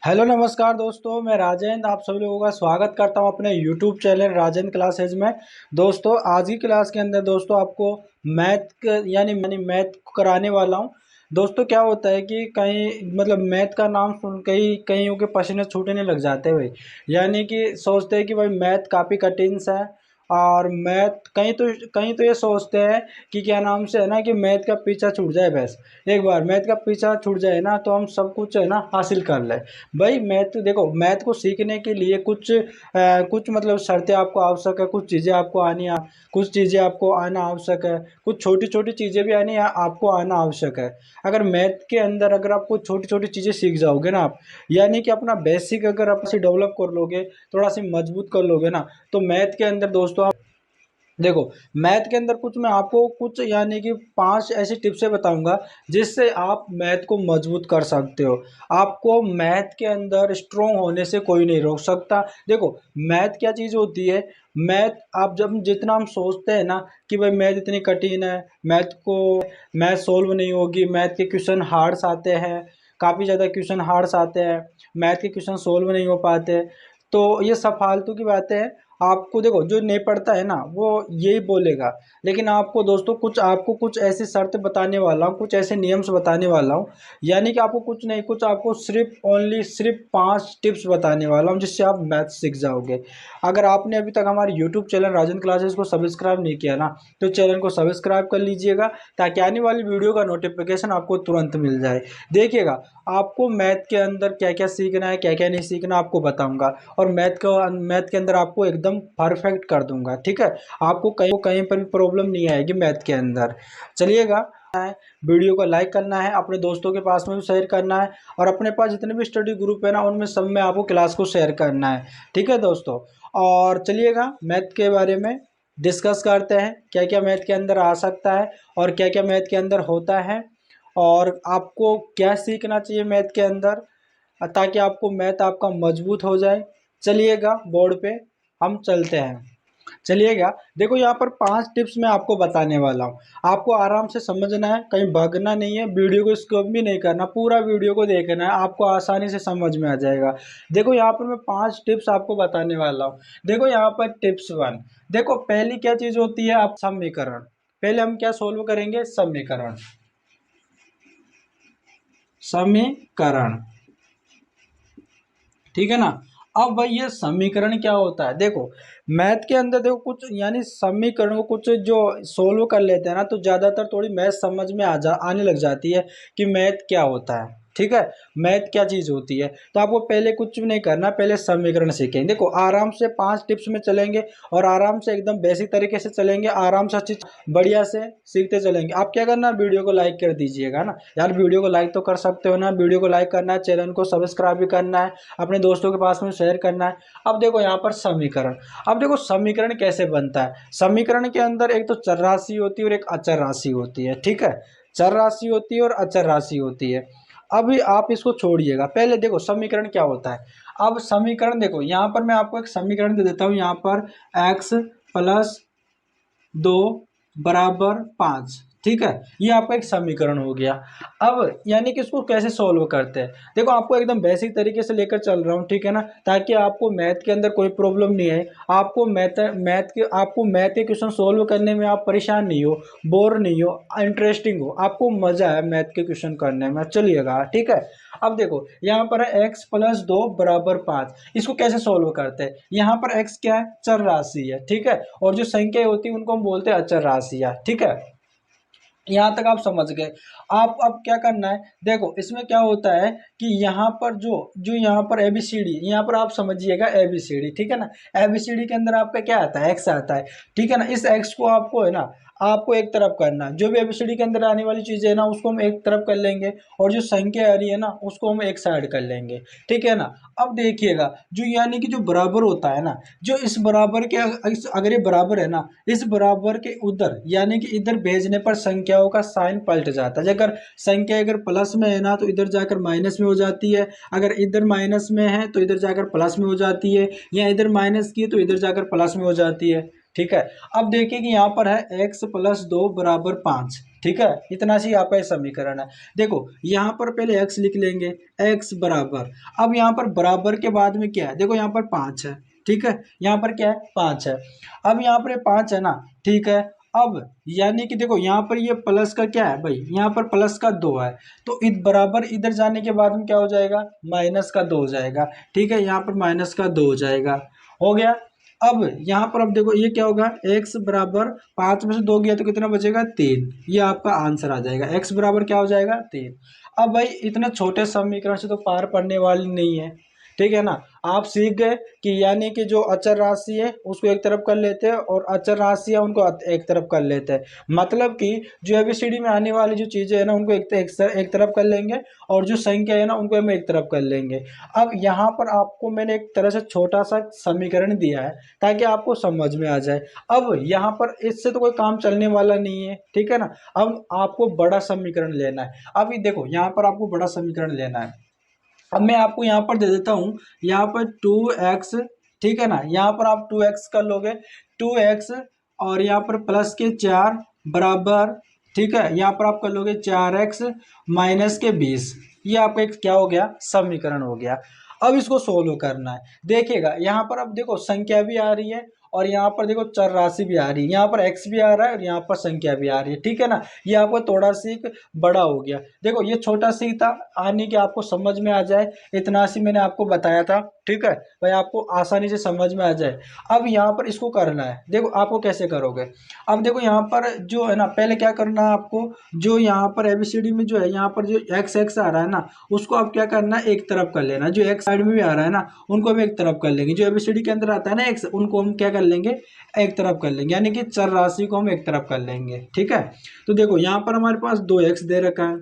Hello नमस्कार दोस्तों, मैं राजेंद्र आप सभी लोगों का स्वागत करता हूं अपने यूट्यूब चैनल राजेंद्र क्लासेज में। दोस्तों आज की क्लास के अंदर दोस्तों आपको यानी मैथ कराने वाला हूं। दोस्तों क्या होता है कि कहीं मतलब मैथ का नाम सुन कईयों के पसीने छूटने लग जाते हैं भाई। यानी कि सोचते हैं कि भाई मैथ काफ़ी कठिन सा है। और मैथ कहीं तो ये सोचते हैं कि क्या नाम से है ना कि मैथ का पीछा छूट जाए। बस एक बार मैथ का पीछा छूट जाए ना तो हम सब कुछ है ना हासिल कर ले। भाई मैथ देखो, मैथ को सीखने के लिए कुछ मतलब शर्तें आपको आवश्यक है, कुछ चीज़ें आपको आना आवश्यक है, कुछ छोटी छोटी चीज़ें भी आपको आना आवश्यक है। अगर मैथ के अंदर अगर आपको छोटी छोटी चीज़ें सीख जाओगे ना आप, यानी कि अपना बेसिक अगर आप डेवलप कर लोगे, थोड़ा सी मजबूत कर लोगे ना, तो मैथ के अंदर दोस्तों देखो, मैथ के अंदर कुछ मैं आपको कुछ यानी कि 5 ऐसी टिप्सें बताऊंगा जिससे आप मैथ को मजबूत कर सकते हो। आपको मैथ के अंदर स्ट्रोंग होने से कोई नहीं रोक सकता। देखो, मैथ क्या चीज़ होती है। मैथ आप जब जितना हम सोचते हैं ना कि भाई मैथ इतनी कठिन है, मैथ सोल्व नहीं होगी, मैथ के क्वेश्चन हार्ड्स आते हैं, काफ़ी ज़्यादा क्वेश्चन हार्ड्स आते हैं, मैथ के क्वेश्चन सोल्व नहीं हो पाते, तो ये सब फालतू की बातें हैं। आपको देखो, जो नहीं पढ़ता है ना वो यही बोलेगा। लेकिन आपको कुछ ऐसी शर्त बताने वाला हूँ, कुछ ऐसे नियम्स बताने वाला हूँ। यानी कि आपको कुछ नहीं, कुछ आपको सिर्फ 5 टिप्स बताने वाला हूँ जिससे आप मैथ सीख जाओगे। अगर आपने अभी तक हमारे यूट्यूब चैनल राजन क्लासेस को सब्सक्राइब नहीं किया ना, तो चैनल को सब्सक्राइब कर लीजिएगा ताकि आने वाली वीडियो का नोटिफिकेशन आपको तुरंत मिल जाए। देखिएगा, आपको मैथ के अंदर क्या क्या सीखना है, क्या क्या नहीं सीखना आपको बताऊंगा। और मैथ के अंदर आपको एकदम परफेक्ट कर दूंगा, ठीक है। आपको कहीं पर भी प्रॉब्लम नहीं आएगी मैथ के अंदर। चलिएगा, वीडियो को लाइक करना है, अपने दोस्तों के पास में भी शेयर करना है, और अपने पास जितने भी स्टडी ग्रुप है ना उनमें सब में आपको क्लास को शेयर करना है, ठीक है दोस्तों। और चलिएगा, मैथ के बारे में डिस्कस करते हैं, क्या क्या मैथ के अंदर आ सकता है और क्या क्या मैथ के अंदर होता है, और आपको क्या सीखना चाहिए मैथ के अंदर ताकि आपको मैथ आपका मजबूत हो जाए। चलिएगा, बोर्ड पे हम चलते हैं। चलिएगा, देखो यहाँ पर 5 टिप्स मैं आपको बताने वाला हूँ। आपको आराम से समझना है, कहीं भागना नहीं है, वीडियो को स्किप भी नहीं करना, पूरा वीडियो को देखना है, आपको आसानी से समझ में आ जाएगा। देखो यहाँ पर मैं 5 टिप्स आपको बताने वाला हूँ। देखो यहाँ पर टिप्स 1। देखो पहली क्या चीज़ होती है, आप समीकरण। पहले हम क्या सोल्व करेंगे, समीकरण। समीकरण, ठीक है ना। अब भाई ये समीकरण क्या होता है, देखो मैथ के अंदर देखो कुछ यानी समीकरण को कुछ जो सोल्व कर लेते हैं ना तो ज़्यादातर थोड़ी मैथ समझ में आने लग जाती है कि मैथ क्या होता है, ठीक है। मैथ क्या चीज़ होती है, तो आपको पहले कुछ भी नहीं करना, पहले समीकरण सीखेंगे। देखो आराम से 5 टिप्स में चलेंगे और आराम से एकदम बेसिक तरीके से चलेंगे, आराम से अच्छी बढ़िया से सीखते चलेंगे। आप क्या करना, वीडियो को लाइक कर दीजिएगा ना यार, वीडियो को लाइक तो कर सकते हो ना, वीडियो को लाइक करना है, चैनल को सब्सक्राइब भी करना है, अपने दोस्तों के पास में शेयर करना है। अब देखो यहाँ पर समीकरण। अब देखो समीकरण कैसे बनता है। समीकरण के अंदर एक तो चर राशि होती है और एक अचर राशि होती है, ठीक है। चर राशि होती है और अचर राशि होती है। अभी आप इसको छोड़िएगा, पहले देखो समीकरण क्या होता है। अब समीकरण देखो, यहाँ पर मैं आपको एक समीकरण दे देता हूँ। यहाँ पर x+2 = 5, ठीक है। ये आपका एक समीकरण हो गया। अब यानी कि इसको कैसे सॉल्व करते हैं, देखो आपको एकदम बेसिक तरीके से लेकर चल रहा हूँ, ठीक है ना, ताकि आपको मैथ के अंदर कोई प्रॉब्लम नहीं आए। आपको मैथ के क्वेश्चन सॉल्व करने में आप परेशान नहीं हो, बोर नहीं हो, इंटरेस्टिंग हो, आपको मजा है मैथ के क्वेश्चन करने में। चलिएगा, ठीक है। अब देखो यहाँ पर है x+2 = 5। इसको कैसे सॉल्व करते हैं, यहाँ पर x क्या है, चर राशि है, ठीक है, और जो संख्या होती है उनको हम बोलते हैं अचर राशियाँ, ठीक है। यहाँ तक आप समझ गए। आप अब क्या करना है, देखो इसमें क्या होता है कि यहाँ पर जो जो यहाँ पर एबीसीडी, यहाँ पर आप समझिएगा एबीसीडी, ठीक है ना। एबीसीडी के अंदर आपका क्या आता है, एक्स आता है, ठीक है ना। इस एक्स को आपको है ना, आपको एक तरफ करना है। जो भी एबीसीडी के अंदर आने वाली चीज़ें है ना उसको हम एक तरफ कर लेंगे, और जो संख्या आ रही है ना उसको हम एक साइड कर लेंगे, ठीक है ना। अब देखिएगा, जो यानी कि जो बराबर होता है ना, जो इस बराबर के अगर ये बराबर है ना, इस बराबर के उधर यानी कि इधर भेजने पर संख्याओं का साइन पलट जाता है। अगर संख्या अगर प्लस में है ना तो इधर जाकर माइनस में हो जाती है, अगर इधर माइनस में है तो इधर जाकर प्लस में हो जाती है, या इधर माइनस की तो इधर जाकर प्लस में हो जाती है, ठीक है। अब देखिए कि यहाँ पर है x प्लस 2 बराबर 5, ठीक है, इतना सी आपका ये समीकरण है। देखो यहाँ पर पहले x लिख लेंगे, x बराबर, अब यहाँ पर बराबर के बाद में क्या है, देखो यहाँ पर 5 है, ठीक है, यहाँ पर क्या है 5 है। अब यहाँ पर 5 है ना, ठीक है। अब यानी कि देखो यहाँ पर ये प्लस का क्या है भाई, यहाँ पर प्लस का 2 है, तो बराबर इधर जाने के बाद में क्या हो जाएगा, माइनस का 2 हो जाएगा, ठीक है, यहाँ पर माइनस का 2 हो जाएगा, हो गया। अब यहाँ पर अब देखो ये क्या होगा, x बराबर 5 में से 2 गया तो कितना बचेगा, 3, ये आपका आंसर आ जाएगा, x बराबर क्या हो जाएगा, 3। अब भाई इतना छोटे समीकरण से तो पार पड़ने वाली नहीं है, ठीक है ना। आप सीख गए कि यानी कि जो अचर राशि है उसको एक तरफ कर लेते हैं और अचर राशि है उनको एक तरफ कर लेते हैं, मतलब कि जो एबीसीडी में आने वाली जो चीज़ें है ना उनको एक तरफ कर लेंगे और जो संख्या है ना उनको हम एक तरफ कर लेंगे। अब यहाँ पर आपको मैंने एक तरह से छोटा सा समीकरण दिया है ताकि आपको समझ में आ जाए। अब यहाँ पर इससे तो कोई काम चलने वाला नहीं है, ठीक है ना। अब आपको बड़ा समीकरण लेना है। अभी देखो यहाँ पर आपको बड़ा समीकरण लेना है। अब मैं आपको यहाँ पर दे देता हूँ, यहाँ पर 2x, ठीक है ना, यहाँ पर आप 2x कर लोगे, 2x और यहाँ पर प्लस के 4 बराबर, ठीक है, यहाँ पर आप कर लोगे 4x माइनस के 20, ये आपका एक क्या हो गया, समीकरण हो गया। अब इसको सोल्व करना है, देखिएगा यहाँ पर अब देखो संख्या भी आ रही है और यहाँ पर देखो चर राशि भी आ रही है, यहाँ पर x भी आ रहा है और यहाँ पर संख्या भी आ रही है, ठीक है ना। ये आपको थोड़ा सी बड़ा हो गया, देखो ये छोटा सी था, आने के आपको समझ में आ जाए इतना सी मैंने आपको बताया था, ठीक है भाई, आपको आसानी से समझ में आ जाए। अब यहाँ पर इसको करना है, देखो आपको कैसे करोगे। अब देखो यहाँ पर जो है ना, पहले क्या करना है आपको, जो यहाँ पर एबीसीडी में जो है यहाँ पर जो x आ रहा है ना उसको आप क्या करना है, एक तरफ कर लेना, जो x साइड में भी आ रहा है ना उनको हम एक तरफ कर लेंगे, जो एबीसीडी के अंदर आता है ना x उनको हम क्या कर लेंगे, एक तरफ कर लेंगे, यानी कि चर राशि को हम एक तरफ कर लेंगे, ठीक है। तो देखो यहाँ पर हमारे पास 2x दे रखा है,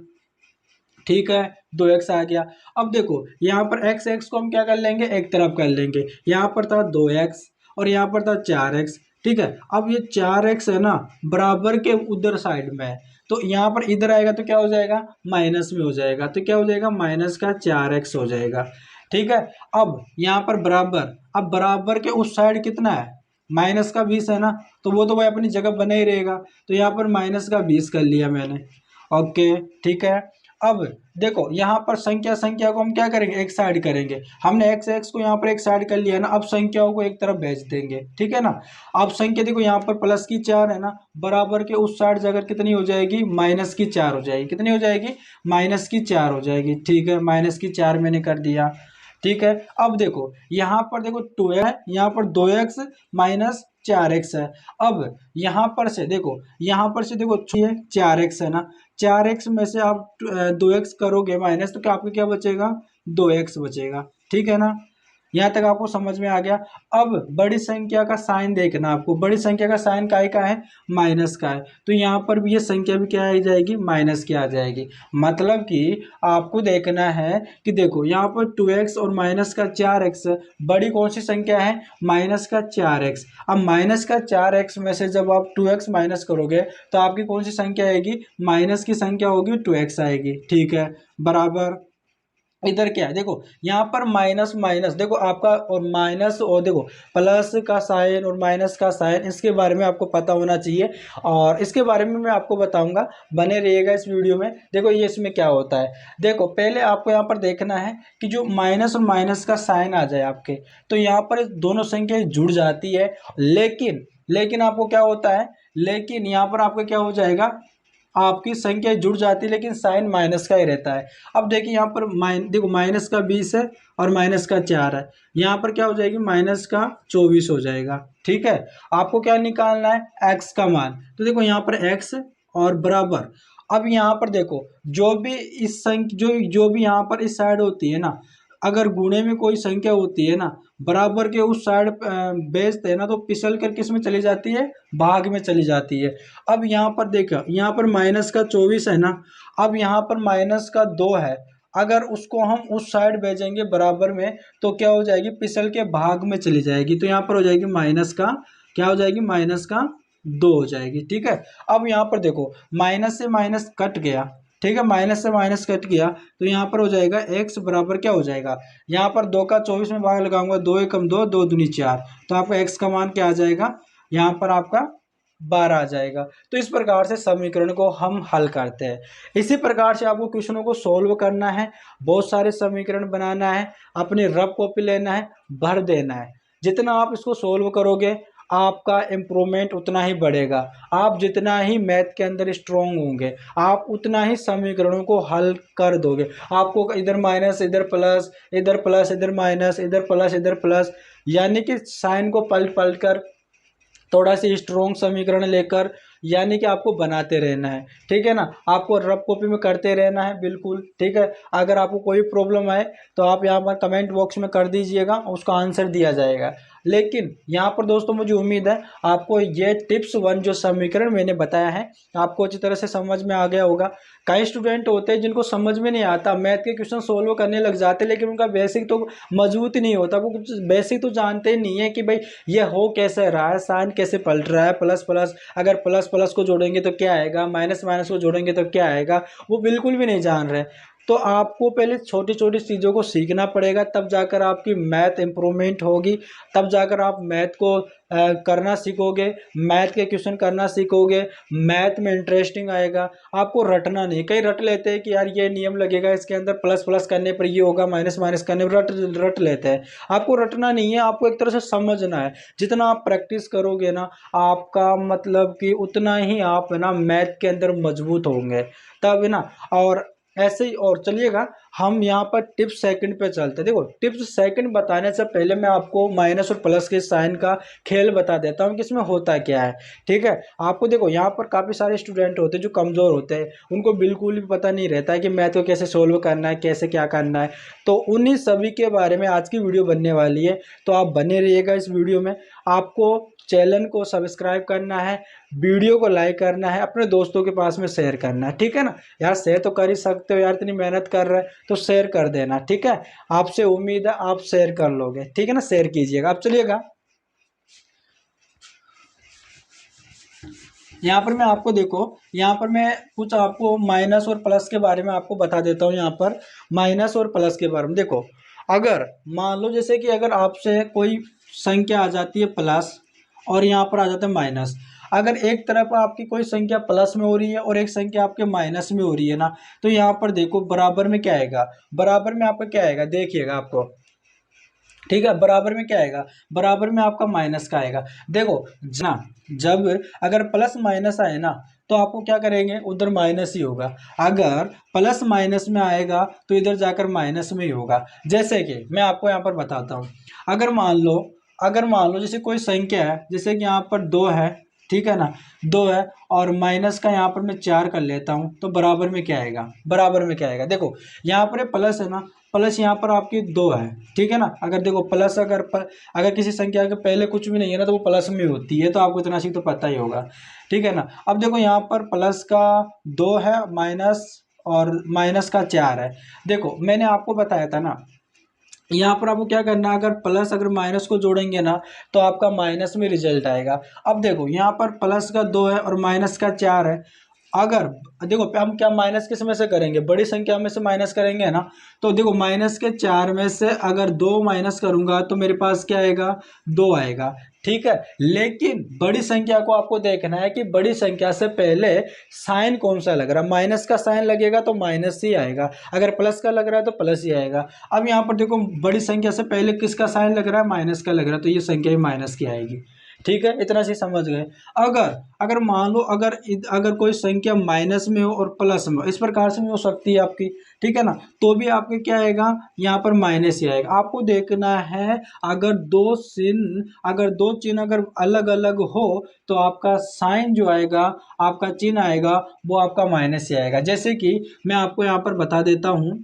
ठीक है, 2x आ गया। अब देखो यहाँ पर x को हम क्या कर लेंगे, एक तरफ कर लेंगे, यहाँ पर था 2x और यहाँ पर था 4x, ठीक है। अब ये 4x है ना बराबर के उधर साइड में है, तो यहाँ पर इधर आएगा तो क्या हो जाएगा, माइनस में हो जाएगा, तो क्या हो जाएगा, माइनस का 4x हो जाएगा, ठीक है। अब यहाँ पर बराबर, अब बराबर के उस साइड कितना है, माइनस का 20 है ना, तो वो तो भाई अपनी जगह बना ही रहेगा, तो यहाँ पर माइनस का 20 कर लिया मैंने, ओके, ठीक है। अब देखो यहाँ पर संख्या को हम क्या करेंगे, एक साइड करेंगे, हमने x को यहाँ पर एक साइड कर लिया ना, अब संख्याओं को एक तरफ भेज देंगे, ठीक है ना। अब संख्या देखो यहाँ पर प्लस की 4 है ना, बराबर के उस साइड जगह कितनी हो जाएगी, माइनस की 4 हो जाएगी, कितनी हो जाएगी, माइनस की 4 हो जाएगी, ठीक है, माइनस की 4 मैंने कर दिया, ठीक है। अब देखो यहाँ पर देखो 2 है, यहाँ पर 2x माइनस 4x है। अब यहाँ पर से देखो, यहाँ पर से देखो 4x है ना, 4x में से आप 2x करोगे माइनस, तो क्या आपको क्या बचेगा, 2x बचेगा, ठीक है ना। यहाँ तक आपको समझ में आ गया। अब बड़ी संख्या का साइन देखना, आपको बड़ी संख्या का साइन काय का है, माइनस का है, तो यहाँ पर भी ये संख्या भी क्या आ जाएगी, माइनस की आ जाएगी। मतलब कि आपको देखना है कि देखो यहाँ पर 2x और माइनस का 4x, बड़ी कौन सी संख्या है, माइनस का 4x। अब माइनस का 4x में से जब आप 2x माइनस करोगे तो आपकी कौन सी संख्या आएगी, माइनस की संख्या होगी 2x आएगी, ठीक है, बराबर। इधर क्या है, देखो यहाँ पर माइनस माइनस, देखो आपका और माइनस और देखो प्लस का साइन और माइनस का साइन, इसके बारे में आपको पता होना चाहिए और इसके बारे में मैं आपको बताऊंगा, बने रहिएगा इस वीडियो में। देखो ये इसमें क्या होता है, देखो पहले आपको यहाँ पर देखना है कि जो माइनस और माइनस का साइन आ जाए आपके, तो यहाँ पर दोनों संख्या जुड़ जाती है, लेकिन आपको क्या होता है, लेकिन यहाँ पर आपका क्या हो जाएगा, आपकी संख्या जुड़ जाती है लेकिन साइन माइनस का ही रहता है। अब देखिए यहाँ पर देखो माइनस का 20 है और माइनस का 4 है, यहाँ पर क्या हो जाएगी, माइनस का 24 हो जाएगा, ठीक है। आपको क्या निकालना है, x का मान, तो देखो यहाँ पर x और बराबर। अब यहाँ पर देखो जो भी इस संख्या जो भी यहाँ पर इस साइड होती है ना, अगर गुणे में कोई संख्या होती है ना, बराबर के उस साइड बेचते हैं ना, तो पिसल कर किस में चली जाती है, भाग में चली जाती है। अब यहाँ पर देखो, यहाँ पर माइनस का 24 है ना, अब यहाँ पर माइनस का 2 है, अगर उसको हम उस साइड भेजेंगे बराबर में तो क्या हो जाएगी, पिसल के भाग में चली जाएगी, तो यहाँ पर हो जाएगी माइनस का, क्या हो जाएगी, माइनस का 2 हो जाएगी, ठीक है। अब यहाँ पर देखो माइनस से माइनस कट गया, ठीक है, माइनस से माइनस कट गया, तो यहाँ पर हो जाएगा x बराबर क्या हो जाएगा, यहाँ पर 2 का 24 में भाग लगाऊंगा, 2 एकम 2, 2 दूनी 4, तो आपका x का मान क्या आ जाएगा, यहाँ पर आपका 12 आ जाएगा। तो इस प्रकार से समीकरण को हम हल करते हैं। इसी प्रकार से आपको क्वेश्चनों को सोल्व करना है, बहुत सारे समीकरण बनाना है, अपनी रफ कॉपी लेना है, भर देना है। जितना आप इसको सोल्व करोगे आपका इम्प्रूवमेंट उतना ही बढ़ेगा। आप जितना ही मैथ के अंदर स्ट्रांग होंगे आप उतना ही समीकरणों को हल कर दोगे। आपको इधर माइनस इधर प्लस, इधर प्लस इधर माइनस, इधर प्लस इधर प्लस, यानी कि साइन को पलट पलट कर थोड़ा सी स्ट्रॉन्ग समीकरण लेकर यानी कि आपको बनाते रहना है। ठीक है ना, आपको रफ कॉपी में करते रहना है बिल्कुल। ठीक है, अगर आपको कोई प्रॉब्लम आए तो आप यहाँ पर कमेंट बॉक्स में कर दीजिएगा, उसका आंसर दिया जाएगा। लेकिन यहाँ पर दोस्तों मुझे उम्मीद है आपको ये टिप्स 1 जो समीकरण मैंने बताया है आपको अच्छी तरह से समझ में आ गया होगा। कई स्टूडेंट होते हैं जिनको समझ में नहीं आता, मैथ के क्वेश्चन सोल्व करने लग जाते लेकिन उनका बेसिक तो मजबूत नहीं होता, वो कुछ बेसिक तो जानते ही नहीं है कि भाई ये हो कैसे रहा है, साइन कैसे पलट रहा है, प्लस प्लस अगर प्लस प्लस को जोड़ेंगे तो क्या आएगा, माइनस माइनस को जोड़ेंगे तो क्या आएगा, वो बिल्कुल भी नहीं जान रहे। तो आपको पहले छोटी छोटी चीज़ों को सीखना पड़ेगा, तब जाकर आपकी मैथ इम्प्रूवमेंट होगी, तब जाकर आप मैथ को करना सीखोगे, मैथ के क्वेश्चन करना सीखोगे, मैथ में इंटरेस्टिंग आएगा। आपको रटना नहीं, कई रट लेते हैं कि यार ये नियम लगेगा इसके अंदर, प्लस प्लस करने पर ये होगा, माइनस माइनस करने पर रट लेते हैं। आपको रटना नहीं है, आपको एक तरह से समझना है। जितना आप प्रैक्टिस करोगे ना आपका मतलब कि उतना ही आप है ना मैथ के अंदर मजबूत होंगे तब है ना। और ऐसे ही और चलिएगा हम यहाँ पर टिप्स सेकंड पे चलते हैं। देखो टिप्स सेकंड बताने से पहले मैं आपको माइनस और प्लस के साइन का खेल बता देता हूँ कि इसमें होता क्या है। ठीक है, आपको देखो यहाँ पर काफ़ी सारे स्टूडेंट होते हैं जो कमज़ोर होते हैं, उनको बिल्कुल भी पता नहीं रहता है कि मैथ को कैसे सोल्व करना है, कैसे क्या करना है। तो उन्हीं सभी के बारे में आज की वीडियो बनने वाली है, तो आप बने रहिएगा इस वीडियो में। आपको चैनल को सब्सक्राइब करना है, वीडियो को लाइक करना है, अपने दोस्तों के पास में शेयर करना है। ठीक है ना यार, शेयर तो कर ही सकते हो यार, इतनी मेहनत कर रहे हैं तो शेयर कर देना। ठीक है, आपसे उम्मीद है आप शेयर कर लोगे। ठीक है ना, शेयर कीजिएगा। अब चलिएगा यहाँ पर मैं आपको देखो यहाँ पर मैं कुछ आपको माइनस और प्लस के बारे में आपको बता देता हूँ। यहाँ पर माइनस और प्लस के बारे में देखो, अगर मान लो जैसे कि अगर आपसे कोई संख्या आ जाती है प्लस और यहाँ पर आ जाता है माइनस, अगर एक तरफ आपकी कोई संख्या प्लस में हो रही है और एक संख्या आपके माइनस में हो रही है ना, तो यहाँ पर देखो बराबर में क्या आएगा, बराबर में आपका क्या आएगा देखिएगा आपको। ठीक है, बराबर में क्या आएगा, बराबर में आपका माइनस का आएगा। देखो ना, जब अगर प्लस माइनस आए ना तो आपको क्या करेंगे, उधर माइनस ही होगा। अगर प्लस माइनस में आएगा तो इधर जाकर माइनस में ही होगा। जैसे कि मैं आपको यहाँ पर बताता हूँ, अगर मान लो जैसे कोई संख्या है, जैसे कि यहाँ पर 2 है, ठीक है ना, 2 है और माइनस का यहाँ पर मैं 4 कर लेता हूँ, तो बराबर में क्या आएगा, बराबर में क्या आएगा। देखो यहाँ पर प्लस है ना, प्लस यहाँ पर आपकी 2 है। ठीक है ना, अगर देखो प्लस अगर किसी संख्या के पहले कुछ भी नहीं है ना तो वो प्लस में होती है, तो आपको इतना सी तो पता ही होगा। ठीक है ना, अब देखो यहाँ पर प्लस का 2 है, माइनस और माइनस का 4 है। देखो मैंने आपको बताया था ना, यहाँ पर आपको क्या करना है, अगर प्लस अगर माइनस को जोड़ेंगे ना तो आपका माइनस में रिजल्ट आएगा। अब देखो यहाँ पर प्लस का 2 है और माइनस का 4 है। अगर देखो हम क्या माइनस किस में से करेंगे, बड़ी संख्या में से माइनस करेंगे ना, तो देखो माइनस के 4 में से अगर 2 माइनस करूंगा तो मेरे पास क्या आएगा, 2 आएगा। ठीक है, लेकिन बड़ी संख्या को आपको देखना है कि बड़ी संख्या से पहले साइन कौन सा लग रहा है, माइनस का साइन लगेगा तो माइनस ही आएगा, अगर प्लस का लग रहा है तो प्लस ही आएगा। अब यहाँ पर देखो बड़ी संख्या से पहले किसका साइन लग रहा है, माइनस का लग रहा है, तो ये संख्या भी माइनस की आएगी। ठीक है, इतना सी समझ गए। अगर अगर मान लो अगर कोई संख्या माइनस में हो और प्लस में हो, इस प्रकार से भी हो सकती है आपकी। ठीक है ना, तो भी आपके क्या आएगा, यहाँ पर माइनस ही आएगा। आपको देखना है अगर दो चिन्ह अगर अलग अलग हो तो आपका साइन जो आएगा, आपका चिन्ह आएगा वो आपका माइनस ही आएगा। जैसे कि मैं आपको यहाँ पर बता देता हूँ,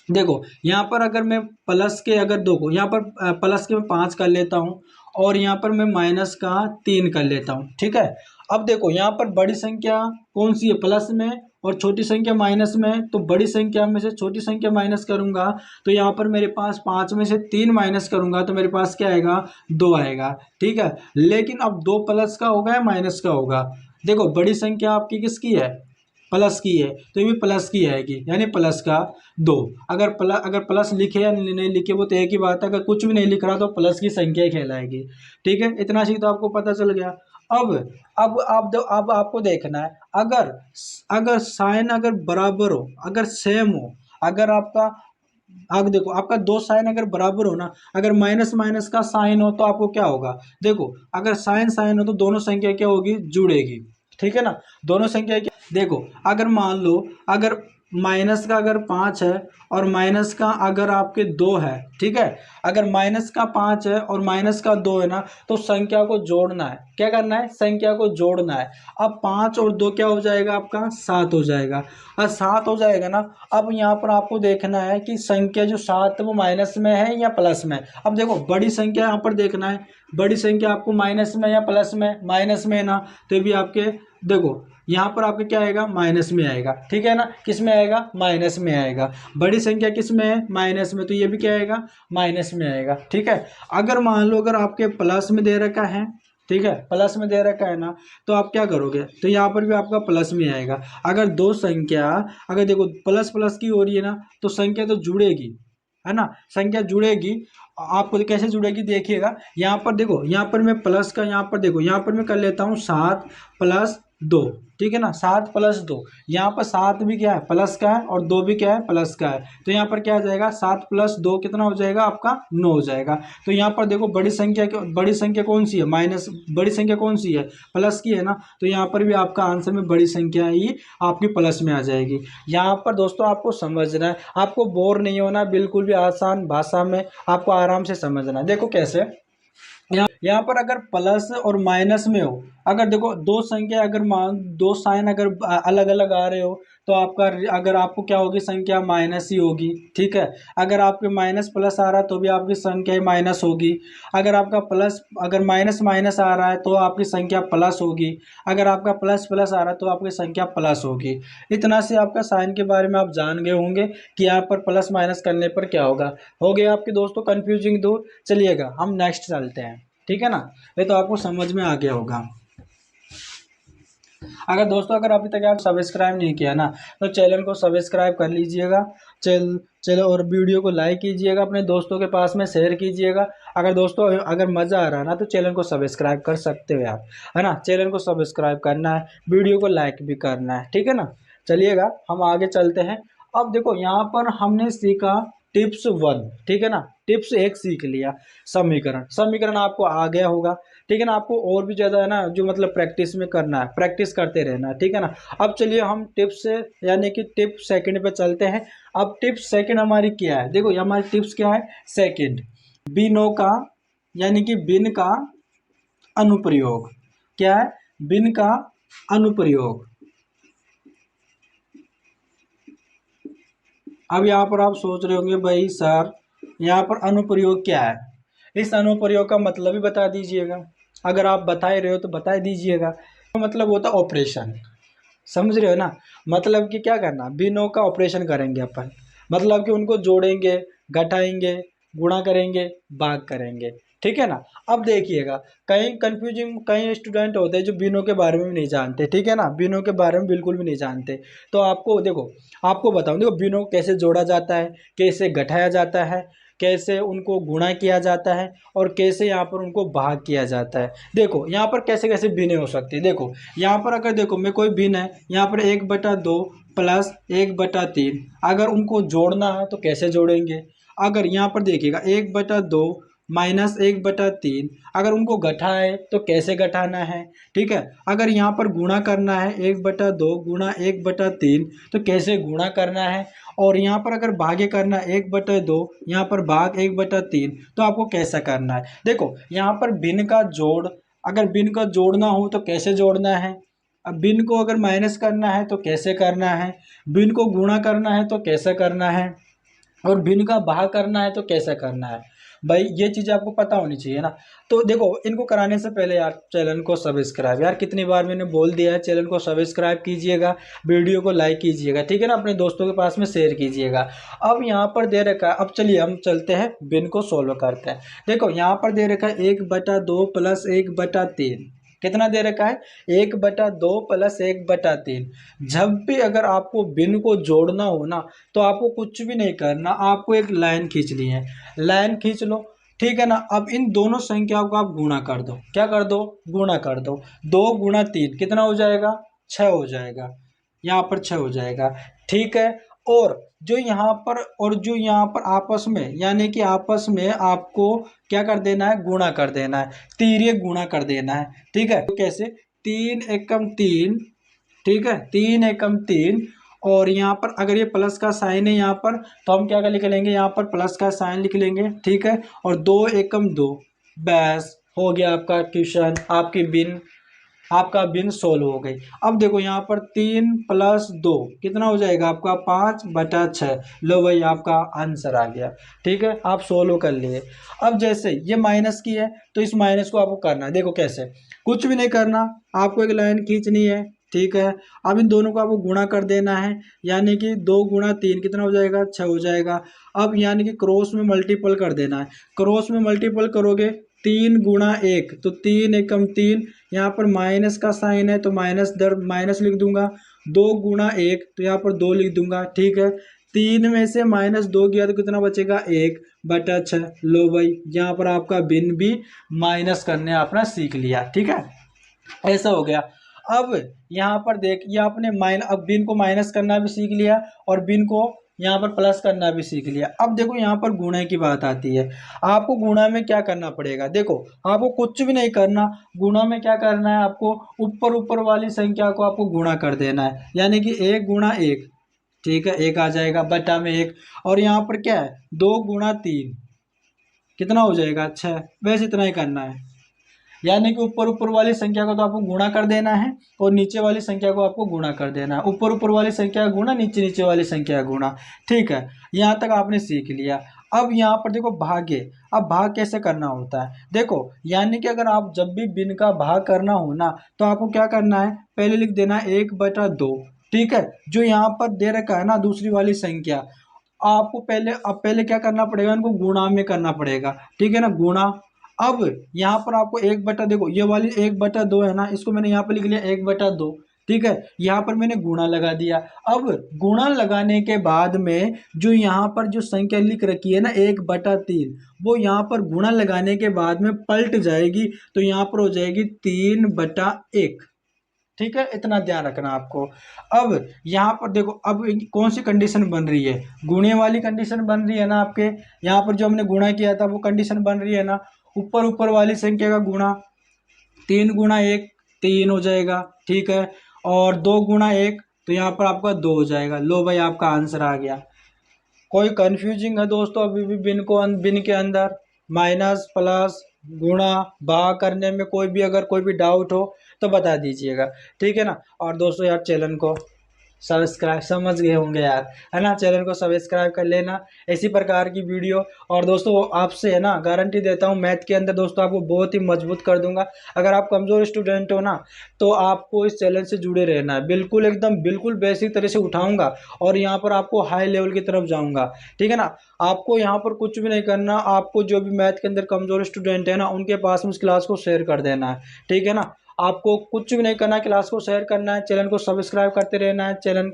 देखो यहाँ पर अगर मैं प्लस के अगर दो को यहाँ पर प्लस के मैं 5 कर लेता हूँ और यहाँ पर मैं माइनस का 3 कर लेता हूँ। ठीक है, अब देखो यहाँ पर बड़ी संख्या कौन सी है, प्लस में, और छोटी संख्या माइनस में, तो बड़ी संख्या में से छोटी संख्या माइनस करूंगा तो यहाँ पर मेरे पास 5 में से 3 माइनस करूंगा तो मेरे पास क्या आएगा, 2 आएगा। ठीक है, लेकिन अब 2 प्लस का होगा या माइनस का होगा, देखो बड़ी संख्या आपकी किसकी है, प्लस की है तो ये भी प्लस की आएगी, यानी प्लस का 2। अगर प्लस लिखे या नहीं लिखे वो तो एक ही बात है, अगर कुछ भी नहीं लिख रहा तो प्लस की संख्या कहलाएगी। ठीक है, इतना सी तो आपको पता चल गया। अब आपको देखना है, अगर अगर साइन अगर बराबर हो, अगर सेम हो, अगर आपका अब देखो आपका दो साइन अगर बराबर हो ना, अगर माइनस माइनस का साइन हो तो आपको क्या होगा, देखो अगर साइन साइन हो तो दोनों संख्या क्या होगी, जुड़ेगी। ठीक है ना, दोनों संख्या क्या, देखो अगर मान लो अगर माइनस का अगर 5 है और माइनस का अगर आपके 2 है, ठीक है, अगर माइनस का 5 है और माइनस का 2 है ना, तो संख्या को जोड़ना है। क्या करना है, संख्या को जोड़ना है। अब 5 और 2 क्या हो जाएगा आपका, 7 हो जाएगा। और 7 हो जाएगा ना, अब यहाँ पर आपको देखना है कि संख्या जो 7 वो माइनस में है या प्लस में। अब देखो बड़ी संख्या यहाँ पर देखना है, बड़ी संख्या आपको माइनस में या प्लस में, माइनस में है ना, तो भी आपके देखो यहाँ पर आपके क्या आएगा, माइनस में आएगा। ठीक है ना, किस में आएगा, माइनस में आएगा। बड़ी संख्या किस में है, माइनस में, तो ये भी क्या आएगा, माइनस में आएगा। ठीक है, अगर मान लो अगर आपके प्लस में दे रखा है, ठीक है, प्लस में दे रखा है ना, तो आप क्या करोगे, तो यहाँ पर भी आपका प्लस में आएगा। अगर दो संख्या अगर देखो प्लस प्लस की हो रही है ना, तो संख्या तो जुड़ेगी, है ना, संख्या जुड़ेगी। आपको कैसे जुड़ेगी देखिएगा, यहाँ पर देखो, यहाँ पर मैं प्लस का, यहाँ पर देखो, यहाँ पर मैं कर लेता हूँ 7 + 2। ठीक है ना, 7 + 2, यहाँ पर 7 भी क्या है, प्लस का है, और 2 भी क्या है, प्लस का है। तो यहाँ पर क्या आ जाएगा, 7 + 2 कितना हो जाएगा आपका, 9 हो जाएगा। तो यहाँ पर देखो बड़ी संख्या कौन सी है, माइनस, बड़ी संख्या कौन सी है, प्लस की है ना, तो यहाँ पर भी आपका आंसर में बड़ी संख्या ही आपकी प्लस में आ जाएगी। यहाँ पर दोस्तों आपको समझना है, आपको बोर नहीं होना, बिल्कुल भी आसान भाषा में आपको आराम से समझना है। देखो कैसे, यहाँ पर अगर प्लस और माइनस में हो, अगर देखो दो संख्या अगर मान दो साइन अगर अलग अलग आ रहे हो, तो आपका अगर आपको क्या होगी, संख्या माइनस ही होगी। ठीक है, अगर आपके माइनस प्लस आ रहा है तो भी आपकी संख्या माइनस होगी। अगर आपका प्लस अगर माइनस माइनस आ रहा है तो आपकी संख्या प्लस होगी। अगर आपका प्लस प्लस आ रहा है तो आपकी संख्या प्लस होगी। इतना से आपका साइन के बारे में आप जान गए होंगे कि यहाँ पर प्लस माइनस करने पर क्या होगा। हो गया आपके दोस्तों कन्फ्यूजिंग दूर। चलिएगा हम नेक्स्ट चलते हैं। ठीक है ना, ये तो आपको समझ में आ गया होगा। अगर दोस्तों अगर अभी तक आप सब्सक्राइब नहीं किया ना, तो चैनल को सब्सक्राइब कर लीजिएगा। चलो और वीडियो को लाइक कीजिएगा, अपने दोस्तों के पास में शेयर कीजिएगा। अगर दोस्तों अगर मज़ा आ रहा है ना, तो चैनल को सब्सक्राइब कर सकते हो आप, है ना। चैनल को सब्सक्राइब करना है, वीडियो को लाइक भी करना है। ठीक है ना, चलिएगा हम आगे चलते हैं। अब देखो यहाँ पर हमने सीखा टिप्स 1, ठीक है ना, टिप्स 1 सीख लिया, समीकरण आपको आ गया होगा। ठीक है ना, आपको और भी ज़्यादा है ना जो मतलब प्रैक्टिस में करना है, प्रैक्टिस करते रहना है। ठीक है ना, अब चलिए हम टिप्स से यानी कि टिप सेकंड पे चलते हैं। अब टिप्स सेकंड हमारी क्या है, देखो ये हमारी टिप्स क्या है, सेकंड, बिनों का यानी कि बिन का अनुप्रयोग। क्या है, बिन का अनुप्रयोग। अब यहाँ पर आप सोच रहे होंगे भाई सर यहाँ पर अनुप्रयोग क्या है, इस अनुप्रयोग का मतलब ही बता दीजिएगा। अगर आप बता ही रहे हो तो बता दीजिएगा। तो मतलब होता है ऑपरेशन, समझ रहे हो ना, मतलब कि क्या करना, बिनों का ऑपरेशन करेंगे अपन, मतलब कि उनको जोड़ेंगे, घटाएंगे, गुणा करेंगे, भाग करेंगे। ठीक है ना, अब देखिएगा कई स्टूडेंट होते हैं जो बिनों के बारे में भी नहीं जानते। ठीक है ना, बिनों के बारे में बिल्कुल भी नहीं जानते। तो आपको देखो, आपको बताऊं, देखो बिनों को कैसे जोड़ा जाता है, कैसे घटाया जाता है, कैसे उनको गुणा किया जाता है, और कैसे यहाँ पर उनको भाग किया जाता है। देखो यहाँ पर कैसे कैसे भिन्नें हो सकती है। देखो यहाँ पर अगर देखो मैं कोई भिन्न है, यहाँ पर 1/2 + 1/3, अगर उनको जोड़ना है तो कैसे जोड़ेंगे। अगर यहाँ पर देखिएगा 1/2 - 1/3, अगर उनको घटाए तो कैसे घटाना है। ठीक है, अगर यहाँ पर गुणा करना है 1/2 × 1/3, तो कैसे गुणा करना है। और यहाँ पर अगर भागे करना है 1/2, यहाँ पर भाग 1/3, तो आपको कैसा करना है। देखो यहाँ पर भिन्न का जोड़, अगर भिन्न का जोड़ना हो तो कैसे जोड़ना है। अब भिन्न को अगर माइनस करना है तो कैसे करना है, भिन्न को गुणा करना है तो कैसे करना है, और भिन्न का भाग करना है तो कैसे करना है। भाई ये चीज़ आपको पता होनी चाहिए ना। तो देखो इनको कराने से पहले यार चैनल को सब्सक्राइब, यार कितनी बार मैंने बोल दिया है, चैनल को सब्सक्राइब कीजिएगा, वीडियो को लाइक कीजिएगा। ठीक है ना, अपने दोस्तों के पास में शेयर कीजिएगा। अब यहाँ पर दे रखा है, अब चलिए हम चलते हैं भिन्न को सोल्व करते हैं। देखो यहाँ पर दे रखा है 1/2 + 1/3। कितना दे रखा है 1/2 प्लस 1/3। जब भी अगर आपको भिन्न को जोड़ना हो ना तो आपको कुछ भी नहीं करना, आपको एक लाइन खींचनी है, लाइन खींच लो, ठीक है ना। अब इन दोनों संख्याओं को आप गुणा कर दो, क्या कर दो, गुणा कर दो। 2 × 3 कितना हो जाएगा, 6 हो जाएगा, यहाँ पर 6 हो जाएगा, ठीक है। और जो यहाँ पर आपस में, यानी कि आपस में आपको क्या कर देना है, गुणा कर देना है, तिर्यक गुणा कर देना है, ठीक है। तो कैसे, 3 एकम 3, ठीक है, 3 एकम 3, और यहाँ पर अगर ये प्लस का साइन है यहाँ पर, तो हम क्या लिख लेंगे, यहाँ पर प्लस का साइन लिख लेंगे, ठीक है। और 2 एकम 2, बस हो गया आपका क्वेश्चन, आपका बिन सोल्व हो गई। अब देखो यहाँ पर 3 + 2 कितना हो जाएगा आपका 5/6। लो भाई आपका आंसर आ गया, ठीक है, आप सोल्व कर लिए। अब जैसे ये माइनस की है तो इस माइनस को आपको करना है, देखो कैसे, कुछ भी नहीं करना, आपको एक लाइन खींचनी है, ठीक है। अब इन दोनों को आपको गुणा कर देना है, यानी कि 2 × 3 कितना हो जाएगा, 6 हो जाएगा। अब यानी कि क्रॉस में मल्टीपल कर देना है, क्रॉस में मल्टीपल करोगे 3 × 1 तो 3 एकम 3, यहाँ पर माइनस का साइन है तो माइनस लिख दूंगा, 2 × 1 तो यहाँ पर 2 लिख दूंगा, ठीक है। 3 में से -2 गया तो कितना बचेगा, 1/6। लो भाई यहाँ पर आपका भिन्न भी माइनस करने आपने सीख लिया, ठीक है, ऐसा हो गया। अब यहाँ पर देख, ये आपने अब भिन्न को माइनस करना भी सीख लिया और भिन्न को यहाँ पर प्लस करना भी सीख लिया। अब देखो यहाँ पर गुणा की बात आती है, आपको गुणा में क्या करना पड़ेगा, देखो आपको कुछ भी नहीं करना, गुणा में क्या करना है, आपको ऊपर वाली संख्या को आपको गुणा कर देना है, यानी कि 1 × 1, ठीक है, 1 आ जाएगा, बटा में 1, और यहाँ पर क्या है 2 × 3 कितना हो जाएगा, 6, बस इतना ही करना है। यानी कि ऊपर वाली संख्या को तो आपको गुणा कर देना है और नीचे वाली संख्या को आपको गुणा कर देना है, ऊपर वाली संख्या गुणा, नीचे वाली संख्या गुणा, ठीक है। यहाँ तक आपने सीख लिया। अब यहाँ पर देखो भाग्य, अब भाग कैसे करना होता है, देखो यानी कि अगर आप जब भी भिन्न का भाग करना हो ना तो आपको क्या करना है, पहले लिख देना 1/2, ठीक है। जो यहाँ पर दे रखा है ना दूसरी वाली संख्या, आपको पहले क्या करना पड़ेगा, इनको गुणा में करना पड़ेगा, ठीक है ना, गुणा। अब यहाँ पर आपको 1/, देखो ये वाली 1/2 है ना, इसको मैंने यहाँ पर लिख लिया 1/2, ठीक है। यहाँ पर मैंने गुणा लगा दिया। अब गुणा लगाने के बाद में जो यहाँ पर जो संख्या लिख रखी है ना 1/3, वो यहाँ पर गुणा लगाने के बाद में पलट जाएगी, तो यहाँ पर हो जाएगी 3/1, ठीक है, इतना ध्यान रखना आपको। अब यहाँ पर देखो, अब कौन सी कंडीशन बन रही है, गुणे वाली कंडीशन बन रही है ना, आपके यहाँ पर जो हमने गुणा किया था वो कंडीशन बन रही है ना, ऊपर वाली संख्या का गुणा, 3 × 1 3 हो जाएगा, ठीक है, और 2 × 1 तो यहाँ पर आपका 2 हो जाएगा। लो भाई आपका आंसर आ गया। कोई कंफ्यूजिंग है दोस्तों अभी भी भिन्न के अंदर, माइनस प्लस गुणा भाग करने में कोई भी डाउट हो तो बता दीजिएगा, ठीक है ना। और दोस्तों यार चैनल को सब्सक्राइब, समझ गए होंगे यार, है ना, चैनल को सब्सक्राइब कर लेना इसी प्रकार की वीडियो। और दोस्तों आपसे है ना गारंटी देता हूँ मैथ के अंदर दोस्तों आपको बहुत ही मजबूत कर दूंगा। अगर आप कमज़ोर स्टूडेंट हो ना तो आपको इस चैनल से जुड़े रहना है, बिल्कुल बेसिक तरह से उठाऊंगा और यहाँ पर आपको हाई लेवल की तरफ जाऊँगा, ठीक है ना। आपको यहाँ पर कुछ भी नहीं करना, आपको जो भी मैथ के अंदर कमज़ोर स्टूडेंट है ना उनके पास में इस क्लास को शेयर कर देना है, ठीक है ना। आपको कुछ भी नहीं करना, क्लास को शेयर करना है, चैनल को सब्सक्राइब करते रहना है, चैनल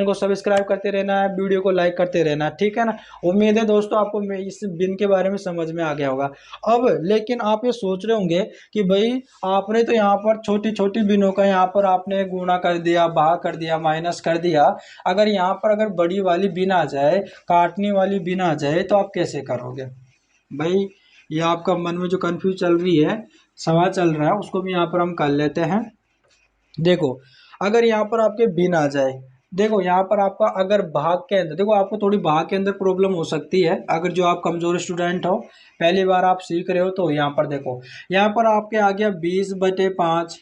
को सब्सक्राइब करते रहना है, वीडियो को लाइक करते रहना है, ठीक है ना। उम्मीद है दोस्तों आपको इस बिन के बारे में समझ में आ गया होगा। अब लेकिन आप ये सोच रहे होंगे कि भाई आपने तो यहाँ पर छोटी छोटी बिनों का यहाँ पर आपने गुणा कर दिया, भाग कर दिया, माइनस कर दिया, अगर बड़ी वाली बिन आ जाए, काटने वाली बिन आ जाए तो आप कैसे करोगे भाई। ये आपका मन में जो कंफ्यूज चल रही है, सवाल चल रहा है, उसको भी यहाँ पर हम कर लेते हैं। देखो अगर यहाँ पर आपके भिन्न आ जाए, देखो यहाँ पर आपका अगर भाग के अंदर, देखो आपको थोड़ी भाग के अंदर प्रॉब्लम हो सकती है अगर जो आप कमज़ोर स्टूडेंट हो, पहली बार आप सीख रहे हो, तो यहाँ पर देखो, यहाँ पर आपके आ गया 20/5,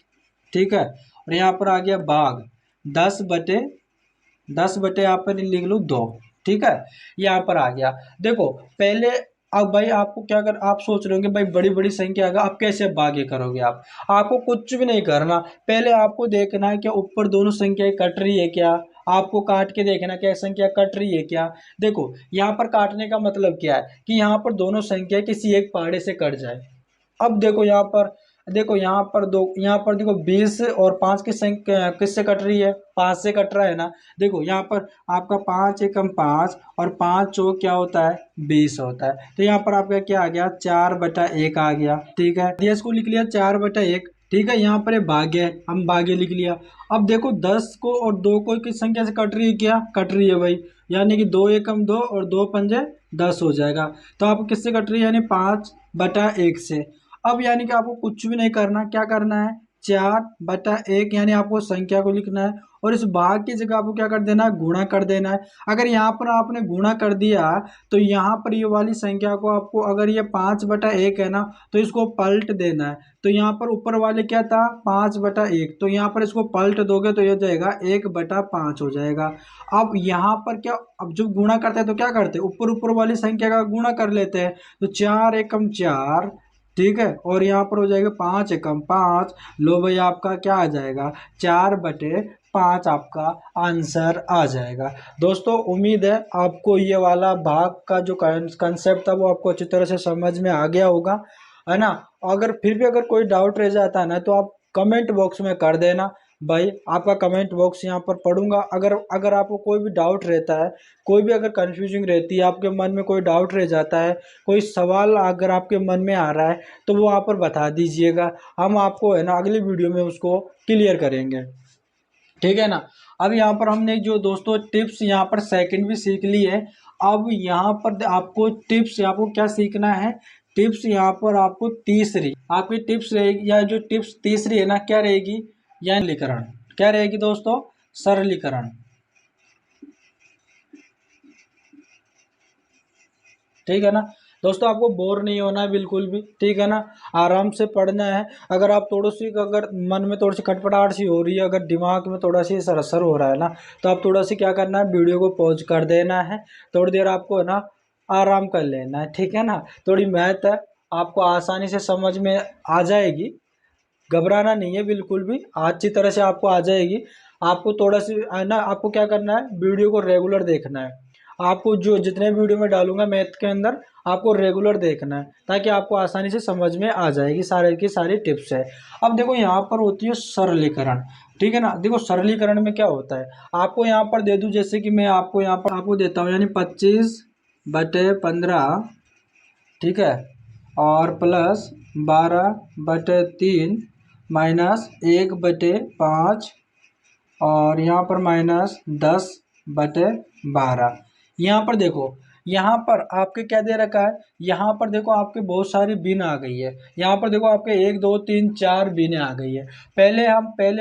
ठीक है, और यहाँ पर आ गया भाग 10/10 यहाँ पर लिख लो 2, ठीक है, यहाँ पर आ गया। देखो पहले, अब भाई आपको क्या कर, आप सोच रहे होंगे भाई बड़ी बड़ी संख्या का आप कैसे भाग्य करोगे, आपको कुछ भी नहीं करना, पहले आपको देखना है क्या ऊपर दोनों संख्याएं कट रही है क्या, आपको काट के देखना क्या संख्या कट रही है क्या। देखो यहाँ पर काटने का मतलब क्या है कि यहाँ पर दोनों संख्या किसी एक पहाड़े से कट जाए। अब देखो यहाँ पर देखो यहाँ पर दो, यहाँ पर देखो 20 और 5 की संख्या किससे कट रही है, 5 से कट रहा है ना। देखो यहाँ पर आपका 5 एकम 5 और 5 चौक क्या होता है, 20 होता है। तो यहाँ पर आपका क्या आ गया, 4/1 आ गया। ठीक है, ये इसको लिख लिया 4/1। ठीक है, यहाँ पर ये भाग्य है, हम भाग्य लिख लिया। अब देखो 10 को और 2 को किस संख्या से कट रही है, क्या कट रही है भाई, यानी कि 2 एकम 2 और 2 पंजे 10 हो जाएगा। तो आपको किससे कट रही है, यानी 5/1 से। अब यानी कि आपको कुछ भी नहीं करना, क्या करना है, 4/1 यानी आपको संख्या को लिखना है और इस भाग की जगह आपको क्या कर देना है, गुणा कर देना है। अगर यहाँ पर आपने गुणा कर दिया तो यहाँ पर ये वाली संख्या को आपको, अगर ये 5/1 है ना, तो इसको पलट देना है। तो यहाँ पर ऊपर वाले क्या था, 5/1, तो यहाँ पर इसको पलट दोगे तो ये हो जाएगा 1/5 हो जाएगा। अब यहाँ पर क्या, अब जब गुणा करते हैं तो क्या करते हैं, ऊपर ऊपर वाली संख्या का गुणा कर लेते हैं। तो 4 एकम 4, ठीक है, और यहाँ पर हो जाएगा 5 एकम 5। लो भाई आपका क्या आ जाएगा, 4/5 आपका आंसर आ जाएगा। दोस्तों उम्मीद है आपको ये वाला भाग का जो कंसेप्ट था वो आपको अच्छी तरह से समझ में आ गया होगा, है ना। अगर फिर भी अगर कोई डाउट रह जाता है ना तो आप कमेंट बॉक्स में कर देना भाई, आपका कमेंट बॉक्स यहाँ पर पढ़ूंगा। अगर अगर आपको कोई भी डाउट रहता है, कोई भी अगर कंफ्यूजिंग रहती है, आपके मन में कोई डाउट रह जाता है, कोई सवाल अगर आपके मन में आ रहा है तो वो आप पर बता दीजिएगा, हम आपको है ना अगली वीडियो में उसको क्लियर करेंगे। ठीक है ना। अब यहाँ पर हमने जो दोस्तों टिप्स यहाँ पर सेकंड भी सीख ली है। अब यहाँ पर आपको टिप्स, आपको क्या सीखना है, टिप्स यहाँ पर आपको तीसरी, आपकी टिप्स रहेगी, या जो टिप्स तीसरी है ना, क्या रहेगी, या सरलीकरण। क्या रहेगी दोस्तों, सरलीकरण। ठीक है ना दोस्तों, आपको बोर नहीं होना है बिल्कुल भी, ठीक है ना, आराम से पढ़ना है। अगर आप थोड़ी सी, अगर मन में थोड़ी सी खटपटाहट सी हो रही है, अगर दिमाग में थोड़ा सी सरसर हो रहा है ना, तो आप थोड़ा सी क्या करना है, वीडियो को पॉज कर देना है, थोड़ी देर आपको है ना आराम कर लेना है। ठीक है ना, थोड़ी मैथ है आपको आसानी से समझ में आ जाएगी, घबराना नहीं है बिल्कुल भी, अच्छी तरह से आपको आ जाएगी। आपको थोड़ा सी है ना, आपको क्या करना है, वीडियो को रेगुलर देखना है। आपको जो जितने वीडियो में डालूंगा मैथ के अंदर, आपको रेगुलर देखना है, ताकि आपको आसानी से समझ में आ जाएगी, सारे की सारी टिप्स है। अब देखो यहाँ पर होती है सरलीकरण। ठीक है ना, देखो सरलीकरण में क्या होता है, आपको यहाँ पर दे दूं, जैसे कि मैं आपको यहाँ पर आपको देता हूँ, यानी 25/15, ठीक है, और प्लस 12/3 माइनस 1/5, और यहाँ पर माइनस 10/12। यहाँ पर देखो, यहाँ पर आपके क्या दे रखा है, यहाँ पर देखो आपके बहुत सारी बिन आ गई है। यहाँ पर देखो आपके 1 2 3 4 बिने आ गई है। पहले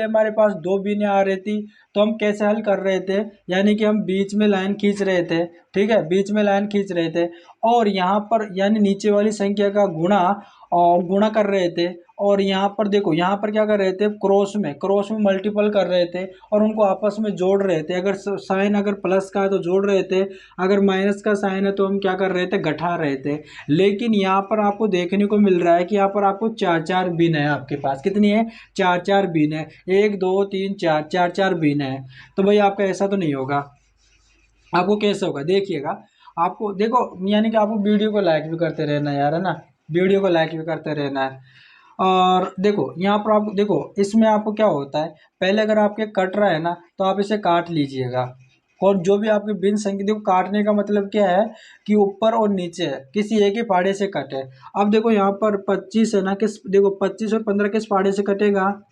हमारे पास 2 बिने आ रही थी, तो हम कैसे हल कर रहे थे, यानी कि हम बीच में लाइन खींच रहे थे। ठीक है, बीच में लाइन खींच रहे थे, और यहाँ पर यानी नीचे वाली संख्या का गुणा, और गुणा कर रहे थे, और यहाँ पर देखो, यहाँ पर क्या कर रहे थे, क्रॉस में मल्टीपल कर रहे थे, और उनको आपस में जोड़ रहे थे। अगर साइन अगर प्लस का है तो जोड़ रहे थे, अगर माइनस का साइन है तो हम क्या कर रहे थे, घटा रहे थे। लेकिन यहाँ पर आपको देखने को मिल रहा है कि यहाँ पर आपको 4 बिन है, आपके पास कितनी है, 4 बिन है, 1 2 3 4, 4 बिन है। तो भाई आपका ऐसा तो नहीं होगा, आपको कैसे होगा, देखिएगा। आपको देखो, यानी कि आपको वीडियो को लाइक भी करते रहना यार, है ना, वीडियो को लाइक भी करते रहना है। और देखो यहाँ पर आप देखो, इसमें आपको क्या होता है, पहले अगर आपके कट रहा है ना, तो आप इसे काट लीजिएगा, और जो भी आपकी बिन संख्या, देखो काटने का मतलब क्या है, कि ऊपर और नीचे है, किसी एक ही फाड़े से कटे। अब देखो यहाँ पर 25 है ना, किस देखो 25 और 15 किस फाड़े से कटेगा,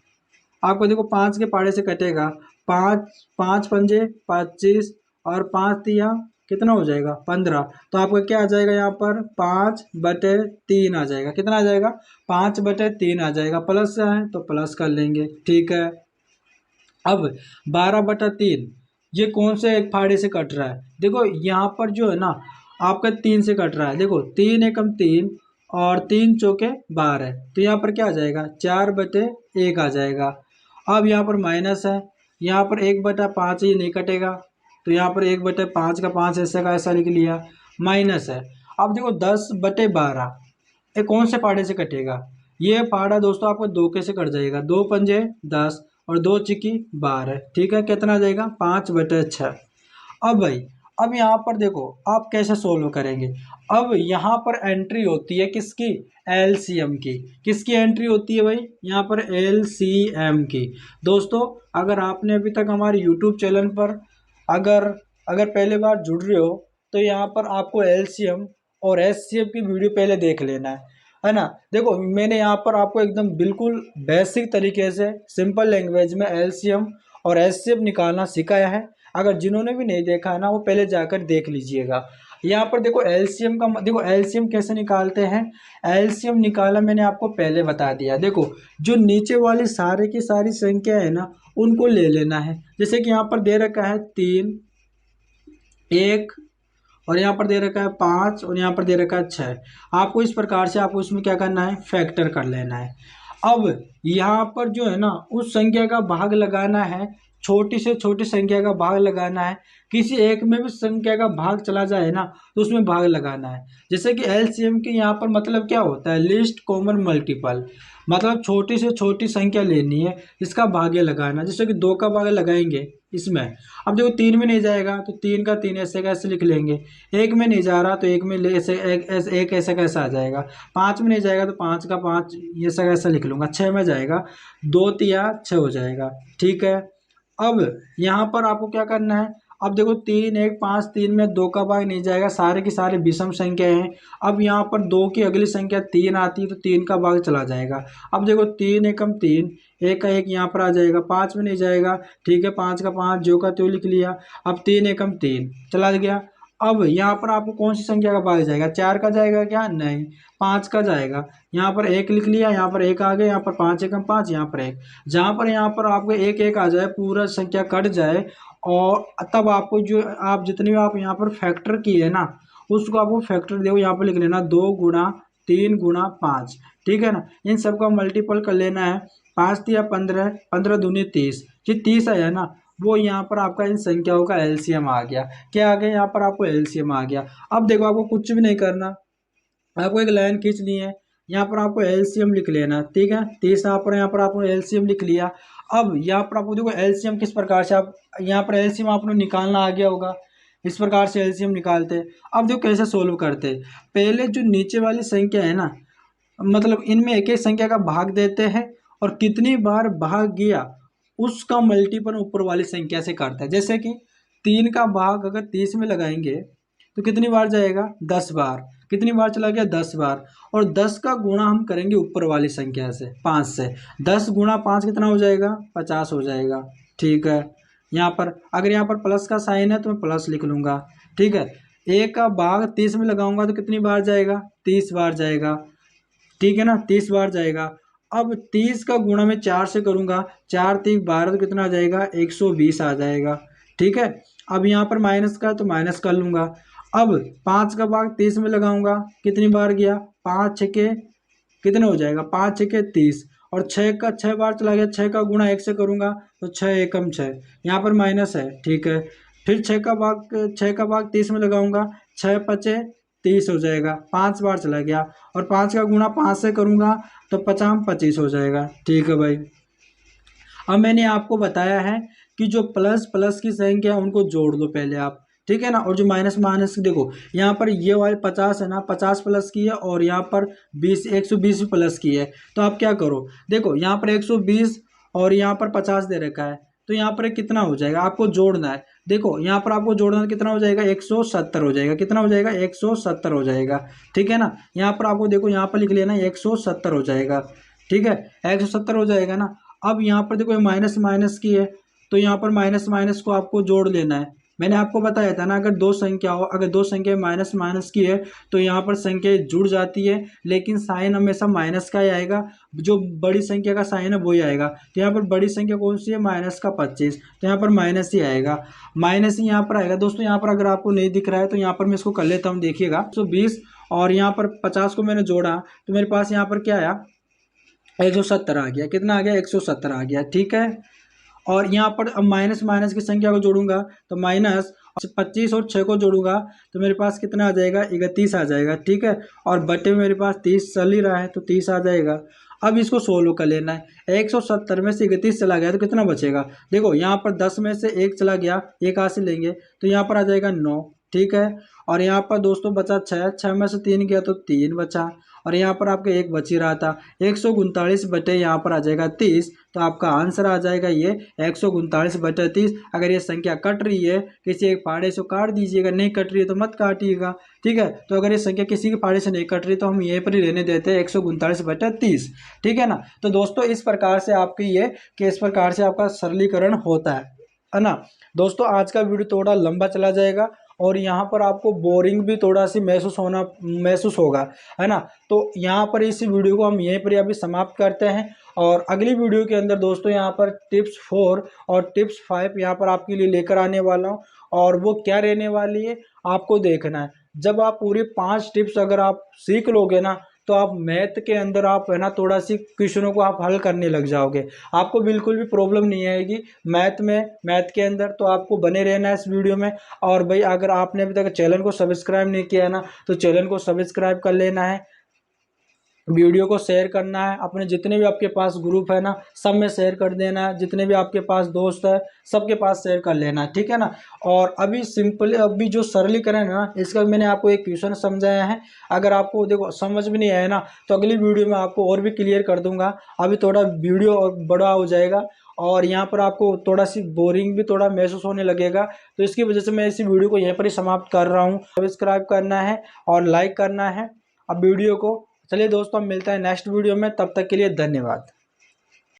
आपको देखो 5 के फाड़े से कटेगा। 5 5 पंजे 25, और 5 तिया कितना हो जाएगा, 15। तो आपका क्या आ जाएगा, यहाँ पर 5/3 आ जाएगा। कितना आ जाएगा, 5/3 आ जाएगा। प्लस से है तो प्लस कर लेंगे, ठीक है। अब 12/3 ये कौन से एक फाड़े से कट रहा है, देखो यहाँ पर जो है ना, आपका 3 से कट रहा है। देखो 3 एकम 3, और 3 चौके 12, तो यहाँ पर क्या आ जाएगा, 4/1 आ जाएगा। अब यहाँ पर माइनस है, यहाँ पर 1/5 ये नहीं कटेगा, तो यहाँ पर 1/5 का 5 ऐसे का ऐसा लिख लिया, माइनस है। अब देखो 10/12 ये कौन से फाड़े से कटेगा, ये फाड़ा दोस्तों आपको 2 के से कट जाएगा, 2 पंजे 10 और 2 चिकी 12, ठीक है, कितना आ जाएगा, 5/6। अब भाई अब यहाँ पर देखो आप कैसे सोल्व करेंगे। अब यहाँ पर एंट्री होती है किसकी, एलसीएम की। किसकी एंट्री होती है भाई, यहाँ पर एलसीएम की। दोस्तों अगर आपने अभी तक हमारे यूट्यूब चैनल पर अगर अगर पहले बार जुड़ रहे हो तो यहाँ पर आपको एलसीएम और एचसीएफ की वीडियो पहले देख लेना है ना। देखो मैंने यहाँ पर आपको एकदम बिल्कुल बेसिक तरीके से सिंपल लैंग्वेज में एलसीएम और एचसीएफ निकालना सिखाया है। अगर जिन्होंने भी नहीं देखा है ना वो पहले जाकर देख लीजिएगा। यहाँ पर देखो एलसीएम का, देखो एलसीएम कैसे निकालते हैं। एलसीएम निकाला मैंने आपको पहले बता दिया। देखो जो नीचे वाली सारे की सारी संख्या है ना उनको ले लेना है। जैसे कि यहाँ पर दे रखा है 3, 1 और यहाँ पर दे रखा है 5 और यहाँ पर दे रखा है 6। आपको इस प्रकार से आपको इसमें क्या करना है, फैक्टर कर लेना है। अब यहाँ पर जो है ना उस संख्या का भाग लगाना है, छोटी से छोटी संख्या का भाग लगाना है। किसी एक में भी संख्या का भाग चला जाए ना तो उसमें भाग लगाना है। जैसे कि एलसीएम के यहाँ पर मतलब क्या होता है, लीस्ट कॉमन मल्टीपल, मतलब छोटी से छोटी संख्या लेनी है इसका भाग्य लगाना। जैसे कि 2 का भाग्य लगाएंगे इसमें, अब देखो 3 में नहीं जाएगा तो 3 का 3 ऐसे कैसे लिख लेंगे। 1 में नहीं जा रहा तो 1 में ले ऐसे एक ऐसे कैसा आ जाएगा। 5 में नहीं जाएगा तो 5 का 5 ये सब ऐसा लिख लूँगा। 6 में जाएगा 2 तिया 6 हो जाएगा, ठीक है। अब यहाँ पर आपको क्या करना है, अब देखो 3, 1, 5, 3 में 2 का भाग नहीं जाएगा, सारे की सारे विषम संख्या हैं। अब यहाँ पर 2 की अगली संख्या 3 आती है तो 3 का भाग चला जाएगा। अब देखो 3 एकम 3, 1 का 1 यहाँ पर आ जाएगा, 5 में नहीं जाएगा, ठीक है। 5 का 5 जो का त्यों लिख लिया। अब 3 एकम 3 चला गया। अब यहाँ पर आपको कौन सी संख्या का भाग जाएगा, 4 का जाएगा क्या, नहीं 5 का जाएगा। यहाँ पर 1 लिख लिया, यहाँ पर 1 आ गया, यहाँ पर 5 एकम 5, यहाँ पर 1। जहाँ पर यहाँ पर आपको 1 1 आ जाए, पूरा संख्या कट जाए और तब आपको जो आप जितनी भी आप यहाँ पर फैक्टर किए ना उसको आपको फैक्टर देखो यहाँ पर लिख लेना 2 गुणा 3 गुणा 5, ठीक है ना। इन सबका मल्टीपल कर लेना है। 5 तिया 15, 15 दूनी 30, ये 30 आया ना वो यहाँ पर आपका इन संख्याओं का एलसीएम आ गया। क्या आ गया, यहाँ पर आपको एलसीएम आ गया। अब देखो आपको कुछ भी नहीं करना, आपको एक लाइन खींचनी है, यहाँ पर आपको एलसीएम लिख लेना, ठीक है। 30 यहाँ पर आपको एलसीएम लिख लिया। अब यहाँ पर आपको देखो एलसीएम किस प्रकार से आप यहाँ पर एलसीएम आपने निकालना आ गया होगा, इस प्रकार से एलसीएम निकालते हैं। अब देखो कैसे सोल्व करते हैं। पहले जो नीचे वाली संख्या है ना मतलब इनमें एक एक संख्या का भाग देते हैं और कितनी बार भाग गया उसका मल्टीपल ऊपर वाली संख्या से करता है। जैसे कि 3 का भाग अगर 30 में लगाएंगे तो कितनी बार जाएगा, 10 बार। कितनी बार चला गया, 10 बार। और 10 का गुणा हम करेंगे ऊपर वाली संख्या से, 5 से। 10 गुणा 5 कितना हो जाएगा, 50 हो जाएगा, ठीक है। यहाँ पर अगर यहाँ पर प्लस का साइन है तो मैं प्लस लिख लूँगा, ठीक है। 1 का भाग 30 में लगाऊंगा तो कितनी बार जाएगा, 30 बार जाएगा, ठीक है ना, 30 बार जाएगा। अब 30 का गुणा मैं 4 से करूँगा, 4 3 12 तो कितना आ जाएगा, 120 आ जाएगा, ठीक है। अब यहाँ पर माइनस का तो माइनस कर लूँगा। अब 5 का भाग 30 में लगाऊंगा, कितनी बार गया, 5 छके कितने हो जाएगा, 5 छके 30 और 6 का 6 बार चला गया। 6 का गुणा 1 से करूँगा तो 6 एकम 6, यहाँ पर माइनस है, ठीक है। फिर 6 का भाग 30 में लगाऊंगा, 6 पचे 30 हो जाएगा, 5 बार चला गया। और 5 का गुणा 5 से करूँगा तो 50 25 हो जाएगा, ठीक है भाई। अब मैंने आपको बताया है कि जो प्लस प्लस की संख्या है उनको जोड़ दो पहले आप, ठीक है ना। और जो माइनस माइनस देखो यहाँ पर ये वाले 50 है ना, 50 प्लस की है और यहाँ पर 120 प्लस की है। तो आप क्या करो, देखो यहाँ पर 120 और यहाँ पर 50 दे रखा है तो यहाँ पर कितना हो जाएगा, आपको जोड़ना है। देखो यहाँ पर आपको जोड़ना कितना हो जाएगा, 170 हो जाएगा। कितना हो जाएगा, 170 हो जाएगा, ठीक है ना। यहाँ पर आपको देखो यहाँ पर लिख लेना 170 हो जाएगा, ठीक है। 170 हो जाएगा ना। अब यहाँ पर देखो माइनस माइनस की है तो यहाँ पर माइनस माइनस को आपको जोड़ लेना है। मैंने आपको बताया था ना अगर दो संख्या हो, अगर दो संख्या माइनस माइनस की है तो यहाँ पर संख्या जुड़ जाती है, लेकिन साइन हमेशा माइनस का ही आएगा। जो बड़ी संख्या का साइन है वही आएगा। तो यहाँ पर बड़ी संख्या कौन सी है, माइनस का 25, तो यहाँ पर माइनस ही आएगा, माइनस ही यहाँ पर आएगा। दोस्तों यहाँ पर अगर आपको नहीं दिख रहा है तो यहाँ पर मैं इसको कर लेता हूँ, देखिएगा। 120 और यहाँ पर 50 को मैंने जोड़ा तो मेरे पास यहाँ पर क्या आया, 170 आ गया। कितना आ गया, 170 आ गया, ठीक है। और यहाँ पर अब माइनस माइनस की संख्या को जोड़ूंगा तो माइनस 25 और 6 को जोड़ूंगा तो मेरे पास कितना आ जाएगा, 31 आ जाएगा, ठीक है। और बटे में मेरे पास 30 चल ही रहा है तो 30 आ जाएगा। अब इसको सोल्व कर लेना है। 170 में से 31 चला गया तो कितना बचेगा? देखो यहाँ पर 10 में से 1 चला गया, 1 हाथ से लेंगे तो यहाँ पर आ जाएगा 9, ठीक है। और यहाँ पर दोस्तों बचा 6, 6 में से 3 गया तो 3 बचा, और यहाँ पर आपका 1 बच ही रहा था। 139 बटे यहाँ पर आ जाएगा 30, तो आपका आंसर आ जाएगा ये 139 बटे 30। अगर ये संख्या कट रही है किसी एक पहाड़े से काट दीजिएगा, नहीं कट रही है तो मत काटिएगा, ठीक है। तो अगर ये संख्या किसी के पहाड़े से नहीं कट रही तो हम यहीं पर ही रहने देते हैं 139 बटे 30, ठीक है ना। तो दोस्तों इस प्रकार से आपकी ये कि इस प्रकार से आपका सरलीकरण होता है ना। दोस्तों आज का वीडियो थोड़ा लंबा चला जाएगा और यहाँ पर आपको बोरिंग भी थोड़ा सी महसूस होगा, है ना। तो यहाँ पर इस वीडियो को हम यहीं पर अभी समाप्त करते हैं, और अगली वीडियो के अंदर दोस्तों यहाँ पर टिप्स 4 और टिप्स 5 यहाँ पर आपके लिए लेकर आने वाला हूँ। और वो क्या रहने वाली है आपको देखना है। जब आप पूरी 5 टिप्स अगर आप सीख लोगे ना, तो आप मैथ के अंदर आप है ना थोड़ा सी क्वेश्चनों को आप हल करने लग जाओगे, आपको बिल्कुल भी प्रॉब्लम नहीं आएगी मैथ के अंदर। तो आपको बने रहना है इस वीडियो में। और भाई अगर आपने अभी तक चैनल को सब्सक्राइब नहीं किया है ना, तो चैनल को सब्सक्राइब कर लेना है, वीडियो को शेयर करना है, अपने जितने भी आपके पास ग्रुप है ना सब में शेयर कर देना है, जितने भी आपके पास दोस्त है सबके पास शेयर कर लेना है, ठीक है ना। और अभी जो सरलीकरण है ना, इसका मैंने आपको एक क्वेश्चन समझाया है। अगर आपको देखो समझ में नहीं आया ना, तो अगली वीडियो में आपको और भी क्लियर कर दूंगा। अभी थोड़ा वीडियो और बड़ा हो जाएगा और यहाँ पर आपको थोड़ा सी बोरिंग भी थोड़ा महसूस होने लगेगा, तो इसकी वजह से मैं इसी वीडियो को यहीं पर ही समाप्त कर रहा हूँ। सब्सक्राइब करना है और लाइक करना है अब वीडियो को। चलिए दोस्तों, हम मिलते हैं नेक्स्ट वीडियो में, तब तक के लिए धन्यवाद।